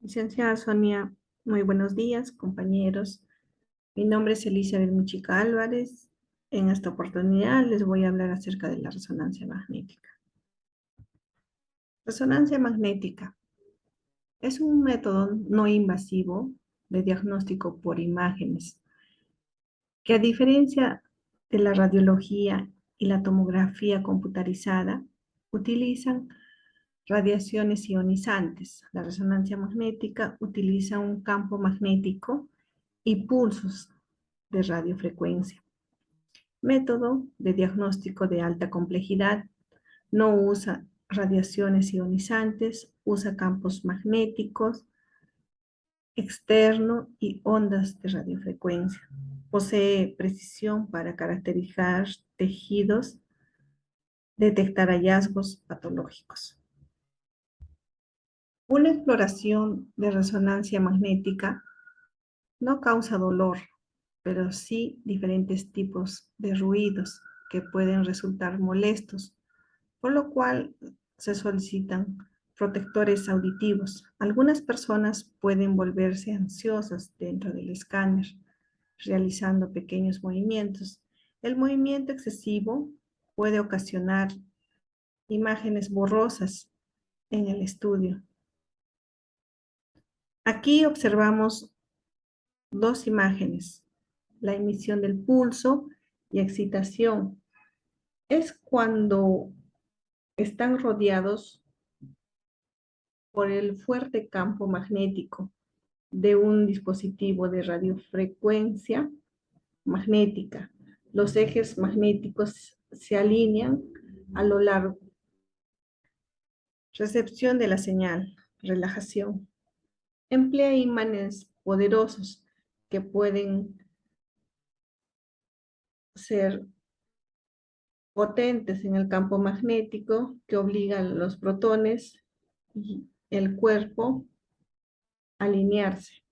Licenciada Sonia, muy buenos días, compañeros. Mi nombre es Elizabeth Michica Álvarez. En esta oportunidad les voy a hablar acerca de la resonancia magnética. Resonancia magnética es un método no invasivo de diagnóstico por imágenes que, a diferencia de la radiología y la tomografía computarizada, utilizan radiaciones ionizantes. La resonancia magnética utiliza un campo magnético y pulsos de radiofrecuencia. Método de diagnóstico de alta complejidad. No usa radiaciones ionizantes, usa campos magnéticos externo y ondas de radiofrecuencia. Posee precisión para caracterizar tejidos, detectar hallazgos patológicos. Una exploración de resonancia magnética no causa dolor, pero sí diferentes tipos de ruidos que pueden resultar molestos, por lo cual se solicitan protectores auditivos. Algunas personas pueden volverse ansiosas dentro del escáner, realizando pequeños movimientos. El movimiento excesivo puede ocasionar imágenes borrosas en el estudio. Aquí observamos dos imágenes, la emisión del pulso y excitación. Es cuando están rodeados por el fuerte campo magnético de un dispositivo de radiofrecuencia magnética. Los ejes magnéticos se alinean a lo largo. Recepción de la señal, relajación. Emplea imanes poderosos que pueden ser potentes en el campo magnético que obligan los protones y el cuerpo a alinearse.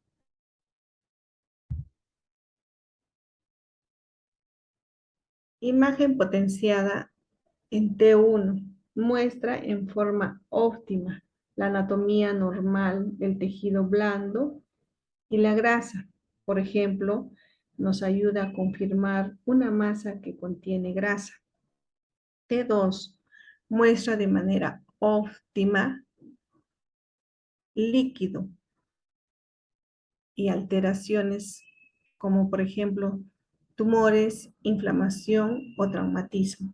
Imagen potenciada en T1 muestra en forma óptima la anatomía normal del tejido blando y la grasa. Por ejemplo, nos ayuda a confirmar una masa que contiene grasa. T2 muestra de manera óptima líquido y alteraciones como por ejemplo tumores, inflamación o traumatismo.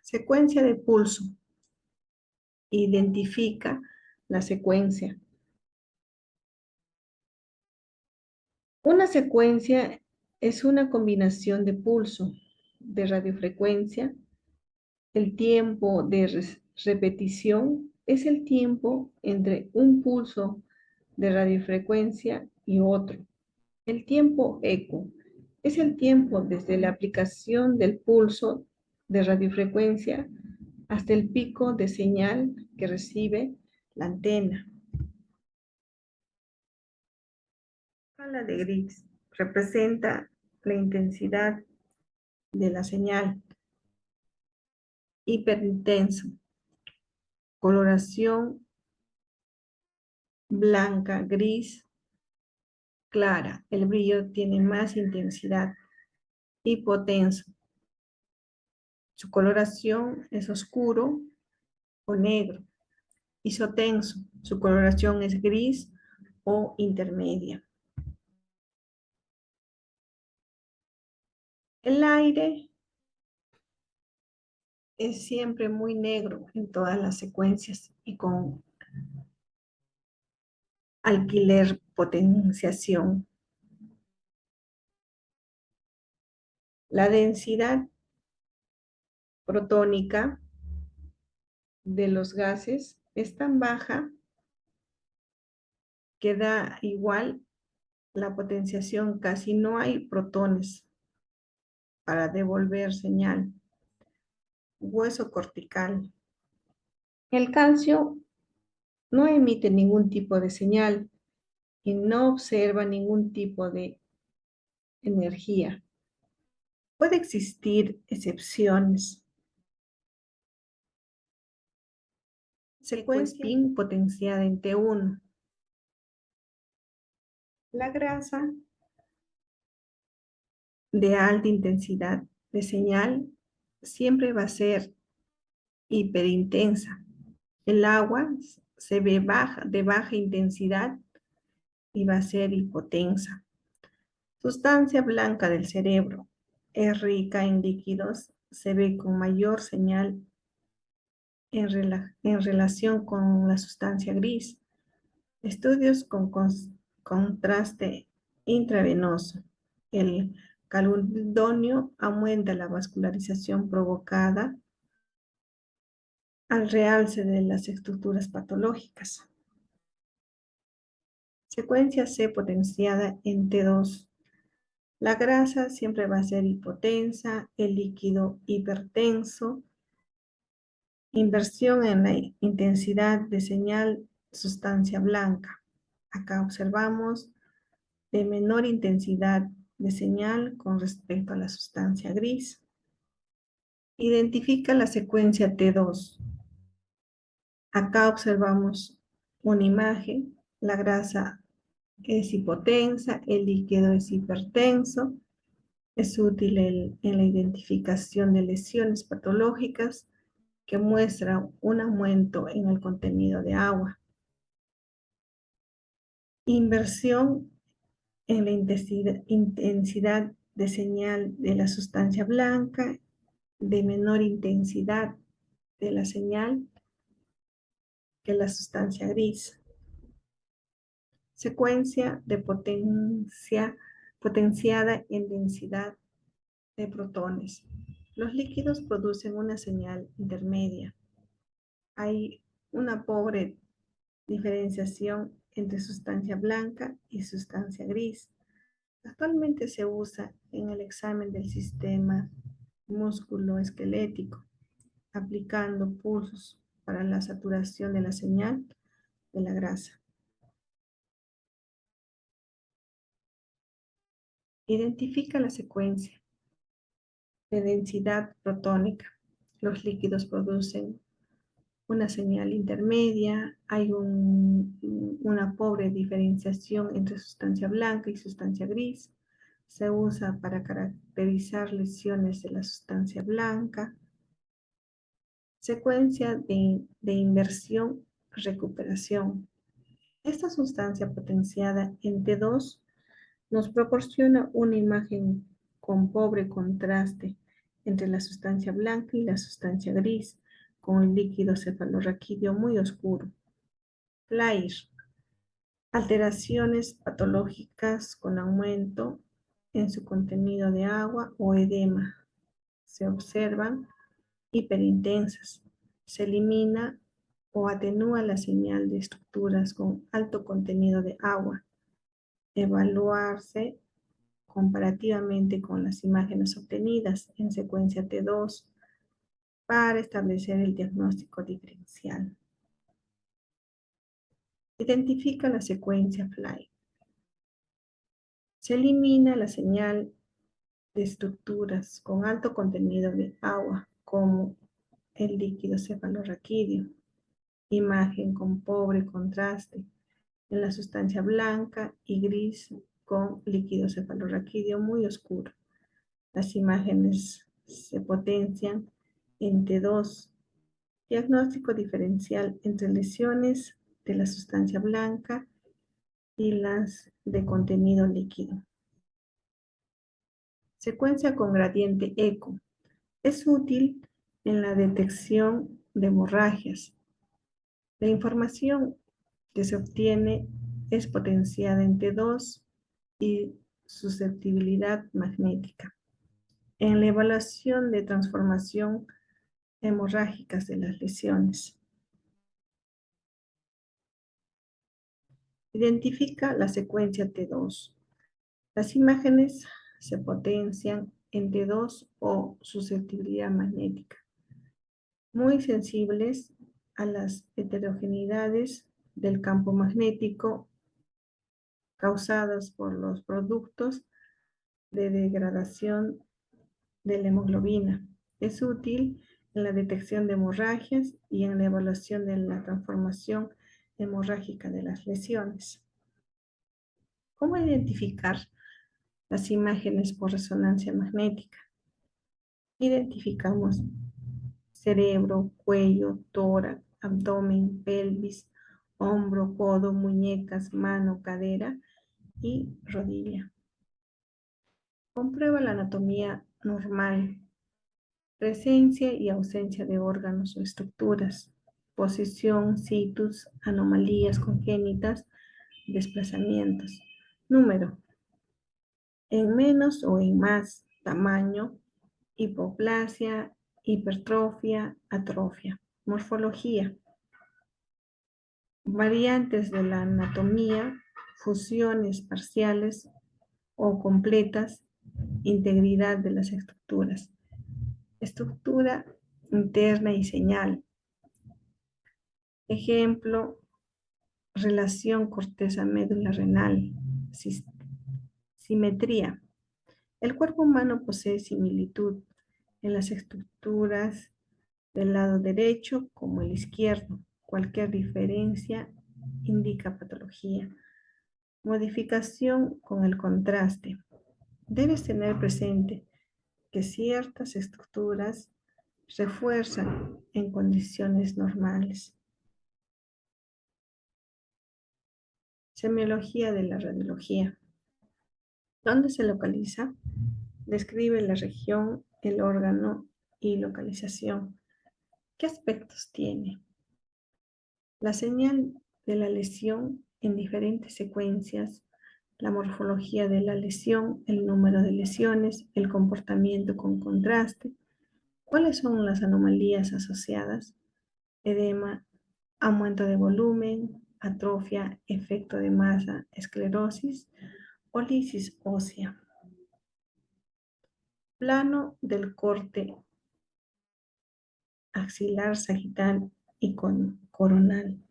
Secuencia de pulso. Identifica la secuencia. Una secuencia es una combinación de pulso, de radiofrecuencia. El tiempo de repetición es el tiempo entre un pulso de radiofrecuencia y otro. El tiempo eco es el tiempo desde la aplicación del pulso de radiofrecuencia hasta el pico de señal que recibe la antena. La escala de Gris representa la intensidad de la señal. Hiperintenso. Coloración blanca, gris, clara. El brillo tiene más intensidad. Hipotenso. Su coloración es oscuro o negro. Isotenso. Su coloración es gris o intermedia. El aire es siempre muy negro en todas las secuencias y con alquiler potenciación. La densidad protónica de los gases es tan baja que da igual la potenciación, casi no hay protones para devolver señal. Hueso cortical. El calcio no emite ningún tipo de señal y no observa ningún tipo de energía. Puede existir excepciones. Secuencia spin potenciada en T1. La grasa de alta intensidad de señal siempre va a ser hiperintensa. El agua se ve de baja intensidad y va a ser hipotensa. Sustancia blanca del cerebro es rica en líquidos, se ve con mayor señal en relación con la sustancia gris. Estudios con contraste intravenoso. El caludonio aumenta la vascularización provocada al realce de las estructuras patológicas. Secuencia C potenciada en T2. La grasa siempre va a ser hipotensa, el líquido hipertenso. Inversión en la intensidad de señal sustancia blanca. Acá observamos de menor intensidad de señal con respecto a la sustancia gris. Identifica la secuencia T2. Acá observamos una imagen, la grasa es hipotensa, el líquido es hipertenso. Es útil en la identificación de lesiones patológicas que muestran un aumento en el contenido de agua. Inversión en la intensidad de señal de la sustancia blanca, de menor intensidad de la señal que la sustancia gris. Secuencia de potenciada en densidad de protones. Los líquidos producen una señal intermedia. Hay una pobre diferenciación entre sustancia blanca y sustancia gris. Actualmente se usa en el examen del sistema musculoesquelético, aplicando pulsos para la saturación de la señal de la grasa. Identifica la secuencia de densidad protónica. Los líquidos producen una señal intermedia, hay una pobre diferenciación entre sustancia blanca y sustancia gris. Se usa para caracterizar lesiones de la sustancia blanca. Secuencia de inversión-recuperación. Esta sustancia potenciada en T2 nos proporciona una imagen con pobre contraste entre la sustancia blanca y la sustancia gris, con el líquido cefalorraquídeo muy oscuro. FLAIR. Alteraciones patológicas con aumento en su contenido de agua o edema. Se observan hiperintensas. Se elimina o atenúa la señal de estructuras con alto contenido de agua. Evaluarse comparativamente con las imágenes obtenidas en secuencia T2 para establecer el diagnóstico diferencial. Identifica la secuencia FLAIR. Se elimina la señal de estructuras con alto contenido de agua, como el líquido cefalorraquídeo. Imagen con pobre contraste en la sustancia blanca y gris con líquido cefalorraquídeo muy oscuro. Las imágenes se potencian en T2. Diagnóstico diferencial entre lesiones de la sustancia blanca y las de contenido líquido. Secuencia con gradiente eco. Es útil en la detección de hemorragias. La información que se obtiene es potenciada en T2 y susceptibilidad magnética. En la evaluación de transformación hemorrágicas de las lesiones. Identifica la secuencia T2. Las imágenes se potencian en T2 o susceptibilidad magnética, muy sensibles a las heterogeneidades del campo magnético causadas por los productos de degradación de la hemoglobina. Es útil en la detección de hemorragias y en la evaluación de la transformación hemorrágica de las lesiones. ¿Cómo identificar las imágenes por resonancia magnética? Identificamos cerebro, cuello, tórax, abdomen, pelvis, hombro, codo, muñecas, mano, cadera y rodilla. Comprueba la anatomía normal, presencia y ausencia de órganos o estructuras, posición, situs, anomalías congénitas, desplazamientos. Número, en menos o en más tamaño, hipoplasia, hipertrofia, atrofia. Morfología, variantes de la anatomía, fusiones parciales o completas, integridad de las estructuras. Estructura interna y señal. Ejemplo, relación corteza-médula renal. Simetría. El cuerpo humano posee similitud en las estructuras del lado derecho como el izquierdo. Cualquier diferencia indica patología. Modificación con el contraste. Debes tener presente que ciertas estructuras refuerzan en condiciones normales. Semiología de la radiología. ¿Dónde se localiza? Describe la región, el órgano y localización. ¿Qué aspectos tiene? La señal de la lesión en diferentes secuencias, la morfología de la lesión, el número de lesiones, el comportamiento con contraste. ¿Cuáles son las anomalías asociadas? Edema, aumento de volumen, atrofia, efecto de masa, esclerosis o lisis ósea. Plano del corte axilar, sagital y coronal.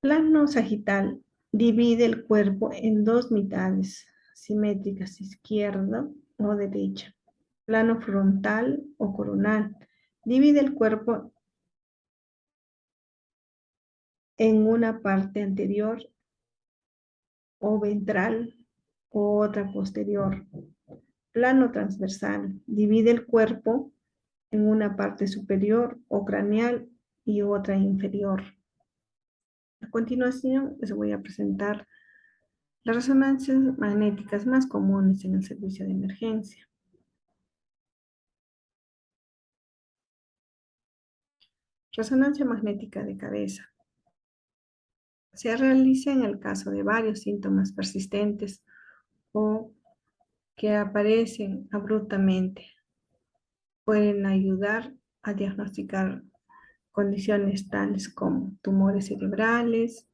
Plano sagital divide el cuerpo en dos mitades simétricas, izquierda o derecha. Plano frontal o coronal divide el cuerpo en una parte anterior o ventral o otra posterior. Plano transversal divide el cuerpo en una parte superior o craneal y otra inferior. A continuación les voy a presentar las resonancias magnéticas más comunes en el servicio de emergencia. Resonancia magnética de cabeza. Se realiza en el caso de varios síntomas persistentes o que aparecen abruptamente. Pueden ayudar a diagnosticar condiciones tales como tumores cerebrales,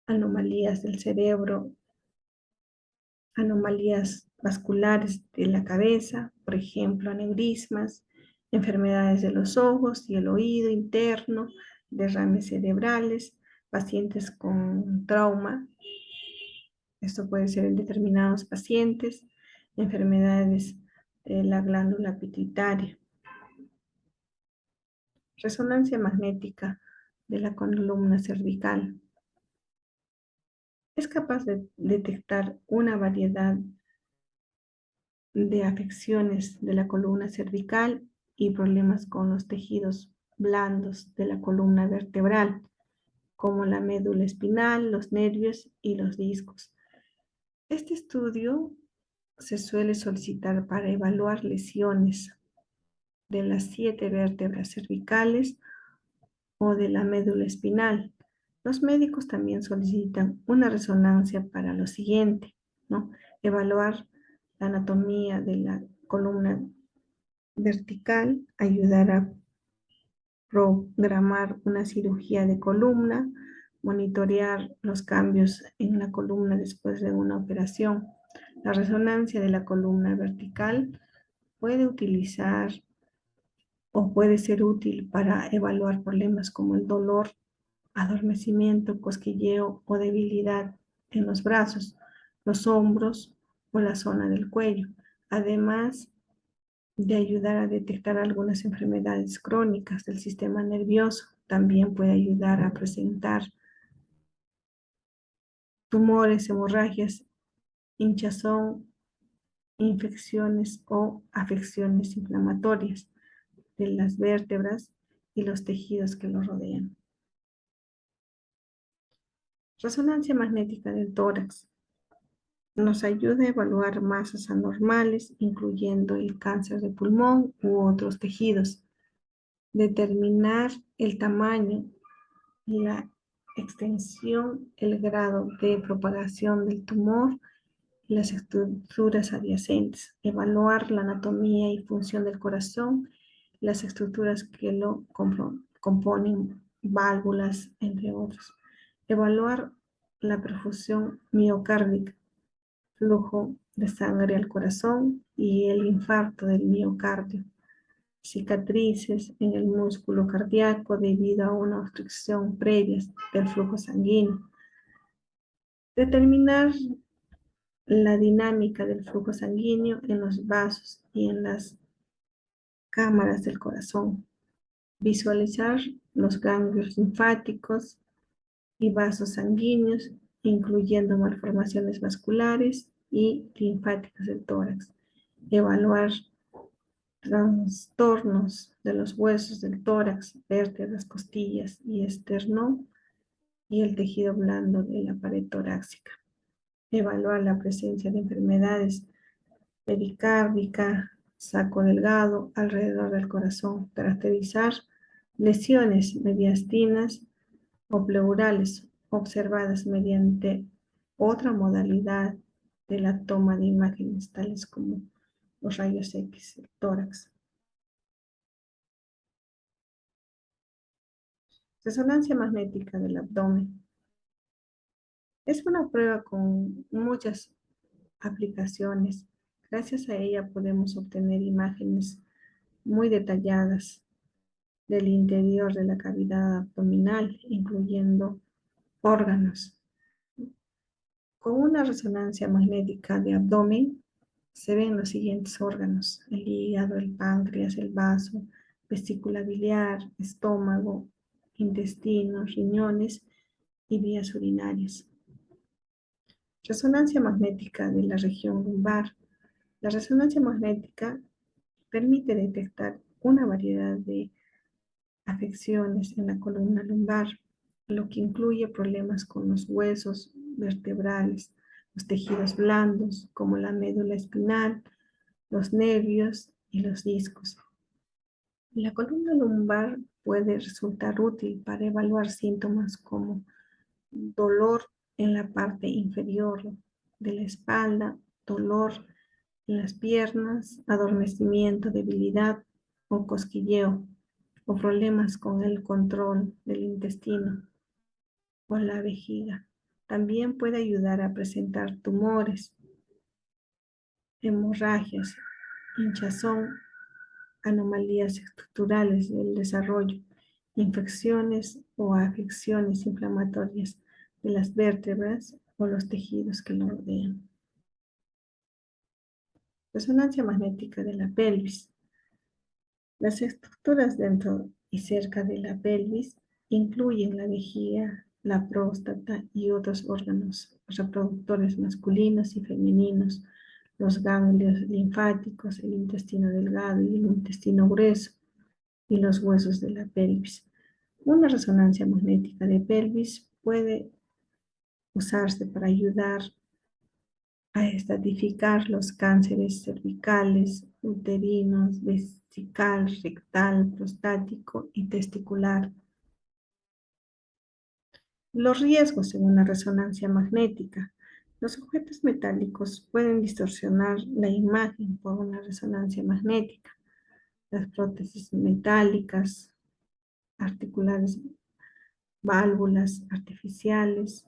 anomalías del cerebro, anomalías vasculares de la cabeza, por ejemplo, aneurismas, enfermedades de los ojos y el oído interno, derrames cerebrales, pacientes con trauma. Esto puede ser en determinados pacientes, enfermedades de la glándula pituitaria. Resonancia magnética de la columna cervical. Es capaz de detectar una variedad de afecciones de la columna cervical y problemas con los tejidos blandos de la columna vertebral, como la médula espinal, los nervios y los discos. Este estudio se suele solicitar para evaluar lesiones de las 7 vértebras cervicales o de la médula espinal. Los médicos también solicitan una resonancia para lo siguiente, ¿no? Evaluar la anatomía de la columna vertical, ayudar a programar una cirugía de columna, monitorear los cambios en la columna después de una operación. La resonancia de la columna vertical puede utilizar o puede ser útil para evaluar problemas como el dolor, adormecimiento, cosquilleo o debilidad en los brazos, los hombros o la zona del cuello. Además, de ayudar a detectar algunas enfermedades crónicas del sistema nervioso. También puede ayudar a presentar tumores, hemorragias, hinchazón, infecciones o afecciones inflamatorias de las vértebras y los tejidos que lo rodean. Resonancia magnética del tórax. Nos ayuda a evaluar masas anormales, incluyendo el cáncer de pulmón u otros tejidos. Determinar el tamaño, la extensión, el grado de propagación del tumor y las estructuras adyacentes. Evaluar la anatomía y función del corazón, las estructuras que lo componen, válvulas, entre otros. Evaluar la perfusión miocárdica, flujo de sangre al corazón y el infarto del miocardio. Cicatrices en el músculo cardíaco debido a una obstrucción previa del flujo sanguíneo. Determinar la dinámica del flujo sanguíneo en los vasos y en las cámaras del corazón. Visualizar los ganglios linfáticos y vasos sanguíneos, incluyendo malformaciones vasculares y linfáticas del tórax. Evaluar trastornos de los huesos del tórax, vértebras, costillas y esternón y el tejido blando de la pared torácica. Evaluar la presencia de enfermedades pericárdica, saco delgado alrededor del corazón. Caracterizar lesiones mediastinas o pleurales observadas mediante otra modalidad de la toma de imágenes, tales como los rayos X, el tórax. Resonancia magnética del abdomen. Es una prueba con muchas aplicaciones. Gracias a ella podemos obtener imágenes muy detalladas del interior de la cavidad abdominal, incluyendo órganos. Con una resonancia magnética de abdomen se ven los siguientes órganos: el hígado, el páncreas, el vaso, vesícula biliar, estómago, intestinos, riñones y vías urinarias. Resonancia magnética de la región lumbar. La resonancia magnética permite detectar una variedad de afecciones en la columna lumbar, lo que incluye problemas con los huesos vertebrales, los tejidos blandos, como la médula espinal, los nervios y los discos. La columna lumbar puede resultar útil para evaluar síntomas como dolor en la parte inferior de la espalda, dolor en las piernas, adormecimiento, debilidad o cosquilleo, o problemas con el control del intestino o la vejiga. También puede ayudar a presentar tumores, hemorragias, hinchazón, anomalías estructurales del desarrollo, infecciones o afecciones inflamatorias de las vértebras o los tejidos que lo rodean. Resonancia magnética de la pelvis. Las estructuras dentro y cerca de la pelvis incluyen la vejiga, la próstata y otros órganos reproductores masculinos y femeninos, los ganglios linfáticos, el intestino delgado y el intestino grueso, y los huesos de la pelvis. Una resonancia magnética de pelvis puede usarse para ayudar a estratificar los cánceres cervicales, uterinos, vesical, rectal, prostático y testicular. Los riesgos en una resonancia magnética. Los objetos metálicos pueden distorsionar la imagen por una resonancia magnética. Las prótesis metálicas, articulares, válvulas artificiales,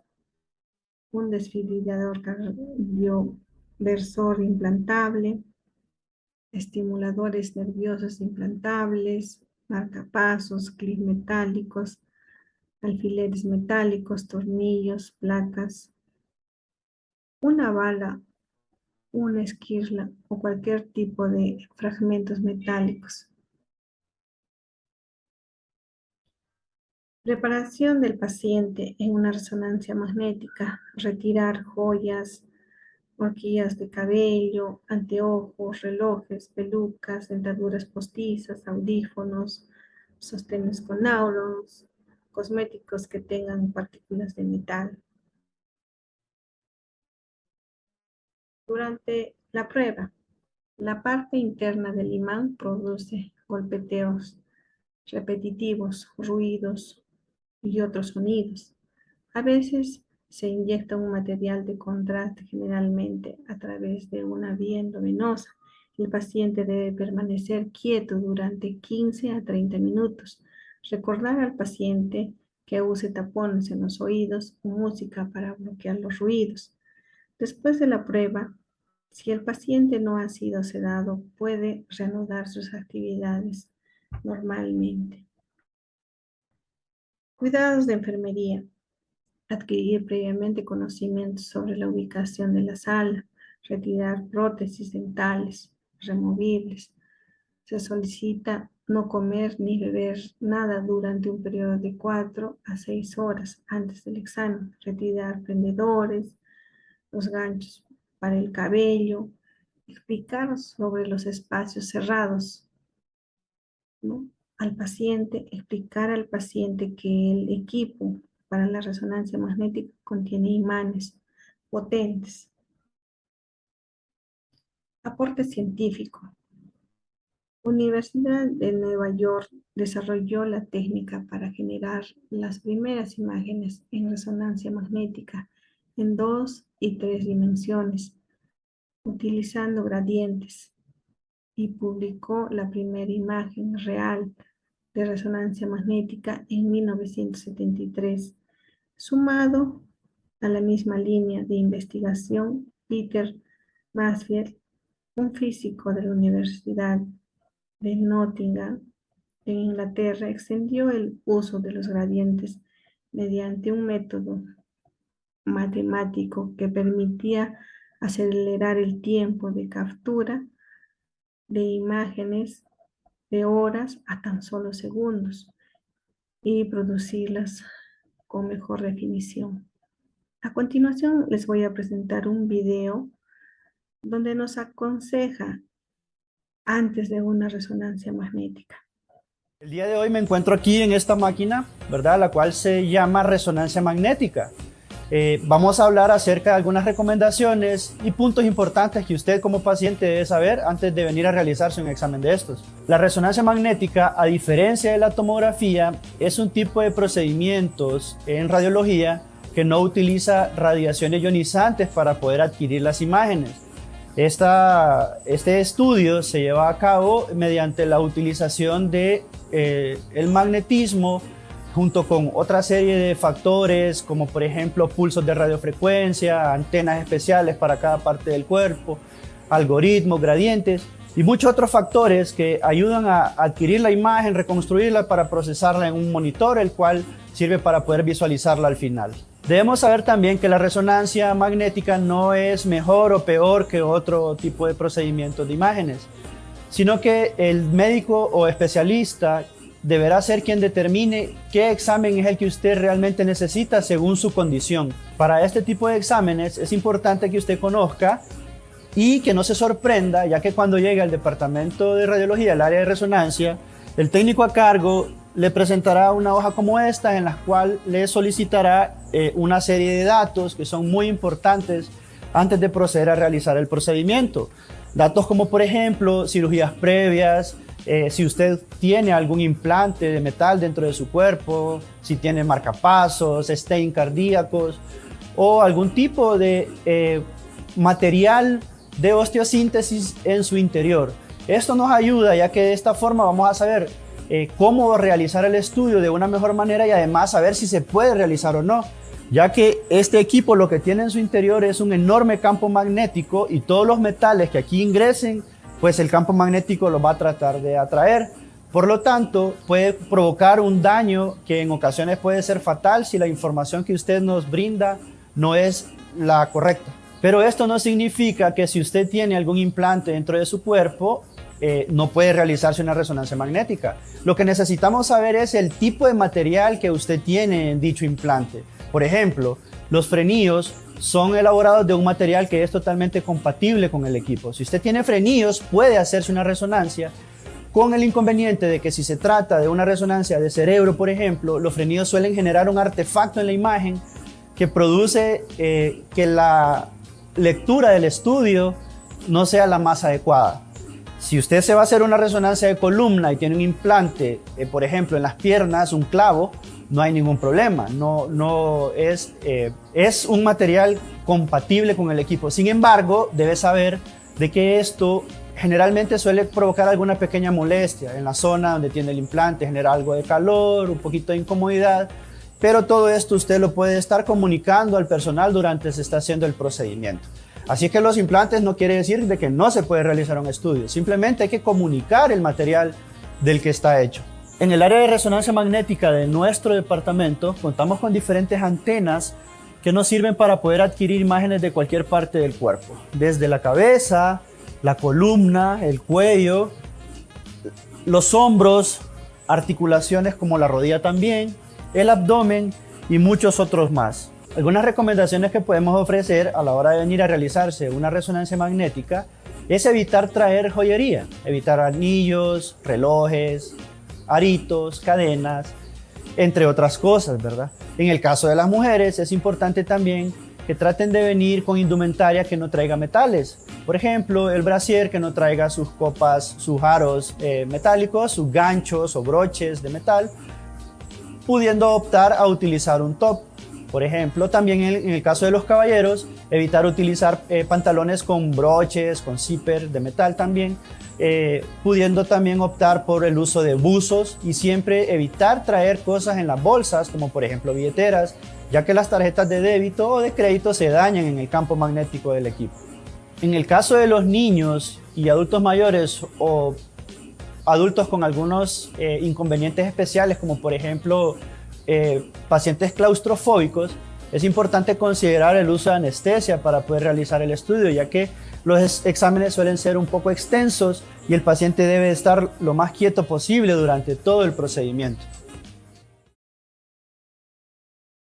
un desfibrilador cardioversor implantable, estimuladores nerviosos implantables, marcapasos, clips metálicos, alfileres metálicos, tornillos, placas, una bala una esquirla o cualquier tipo de fragmentos metálicos. Preparación del paciente en una resonancia magnética, retirar joyas, horquillas de cabello, anteojos, relojes, pelucas, dentaduras postizas, audífonos, sostenes con auros, cosméticos que tengan partículas de metal. Durante la prueba, la parte interna del imán produce golpeteos repetitivos, ruidos y otros sonidos. A veces se inyecta un material de contraste, generalmente a través de una vía endovenosa. El paciente debe permanecer quieto durante 15 a 30 minutos. Recordar al paciente que use tapones en los oídos o música para bloquear los ruidos. Después de la prueba, si el paciente no ha sido sedado, puede reanudar sus actividades normalmente. Cuidados de enfermería. Adquirir previamente conocimientos sobre la ubicación de la sala, retirar prótesis dentales removibles. Se solicita no comer ni beber nada durante un periodo de 4 a 6 horas antes del examen. Retirar prendedores, los ganchos para el cabello, explicar sobre los espacios cerrados, ¿no? Explicar al paciente que el equipo para la resonancia magnética contiene imanes potentes. Aporte científico. Universidad de Nueva York desarrolló la técnica para generar las primeras imágenes en resonancia magnética en 2 y 3 dimensiones, utilizando gradientes, y publicó la primera imagen real de resonancia magnética en 1973. Sumado a la misma línea de investigación, Peter Masfield, un físico de la Universidad de Nottingham, en Inglaterra, extendió el uso de los gradientes mediante un método matemático que permitía acelerar el tiempo de captura de imágenes de horas a tan solo segundos y producirlas con mejor definición. A continuación les voy a presentar un video donde nos aconseja antes de una resonancia magnética. El día de hoy me encuentro aquí en esta máquina, ¿verdad? La cual se llama resonancia magnética. Vamos a hablar acerca de algunas recomendaciones y puntos importantes que usted como paciente debe saber antes de venir a realizarse un examen de estos. La resonancia magnética, a diferencia de la tomografía, es un tipo de procedimientos en radiología que no utiliza radiaciones ionizantes para poder adquirir las imágenes. Este estudio se lleva a cabo mediante la utilización de el magnetismo junto con otra serie de factores como por ejemplo pulsos de radiofrecuencia, antenas especiales para cada parte del cuerpo, algoritmos, gradientes y muchos otros factores que ayudan a adquirir la imagen, reconstruirla para procesarla en un monitor, el cual sirve para poder visualizarla al final. Debemos saber también que la resonancia magnética no es mejor o peor que otro tipo de procedimientos de imágenes, sino que el médico o especialista deberá ser quien determine qué examen es el que usted realmente necesita según su condición. Para este tipo de exámenes es importante que usted conozca y que no se sorprenda, ya que cuando llegue al departamento de radiología, el área de resonancia, el técnico a cargo le presentará una hoja como esta en la cual le solicitará una serie de datos que son muy importantes antes de proceder a realizar el procedimiento. Datos como por ejemplo cirugías previas, si usted tiene algún implante de metal dentro de su cuerpo, si tiene marcapasos, stent cardíacos o algún tipo de material de osteosíntesis en su interior. Esto nos ayuda ya que de esta forma vamos a saber cómo realizar el estudio de una mejor manera y además saber si se puede realizar o no, ya que este equipo lo que tiene en su interior es un enorme campo magnético y todos los metales que aquí ingresen, pues el campo magnético los va a tratar de atraer. Por lo tanto, puede provocar un daño que en ocasiones puede ser fatal si la información que usted nos brinda no es la correcta. Pero esto no significa que si usted tiene algún implante dentro de su cuerpo, no puede realizarse una resonancia magnética. Lo que necesitamos saber es el tipo de material que usted tiene en dicho implante. Por ejemplo, los frenillos son elaborados de un material que es totalmente compatible con el equipo. Si usted tiene frenillos, puede hacerse una resonancia, con el inconveniente de que si se trata de una resonancia de cerebro, por ejemplo, los frenillos suelen generar un artefacto en la imagen que produce que la lectura del estudio no sea la más adecuada. Si usted se va a hacer una resonancia de columna y tiene un implante, por ejemplo, en las piernas, un clavo, no hay ningún problema. Es un material compatible con el equipo. Sin embargo, debe saber de que esto generalmente suele provocar alguna pequeña molestia en la zona donde tiene el implante, genera algo de calor, un poquito de incomodidad, pero todo esto usted lo puede estar comunicando al personal durante se está haciendo el procedimiento. Así que los implantes no quiere decir de que no se puede realizar un estudio, simplemente hay que comunicar el material del que está hecho. En el área de resonancia magnética de nuestro departamento contamos con diferentes antenas que nos sirven para poder adquirir imágenes de cualquier parte del cuerpo, desde la cabeza, la columna, el cuello, los hombros, articulaciones como la rodilla también, el abdomen y muchos otros más. Algunas recomendaciones que podemos ofrecer a la hora de venir a realizarse una resonancia magnética es evitar traer joyería, evitar anillos, relojes, aritos, cadenas, entre otras cosas, ¿verdad? En el caso de las mujeres es importante también que traten de venir con indumentaria que no traiga metales. Por ejemplo, el brasier que no traiga sus copas, sus aros metálicos, sus ganchos o broches de metal, pudiendo optar a utilizar un top. Por ejemplo, también en el caso de los caballeros, evitar utilizar pantalones con broches, con zipper de metal también, pudiendo también optar por el uso de buzos y siempre evitar traer cosas en las bolsas, como por ejemplo billeteras, ya que las tarjetas de débito o de crédito se dañan en el campo magnético del equipo. En el caso de los niños y adultos mayores o adultos con algunos inconvenientes especiales, como por ejemplo pacientes claustrofóbicos, es importante considerar el uso de anestesia para poder realizar el estudio, ya que los exámenes suelen ser un poco extensos y el paciente debe estar lo más quieto posible durante todo el procedimiento.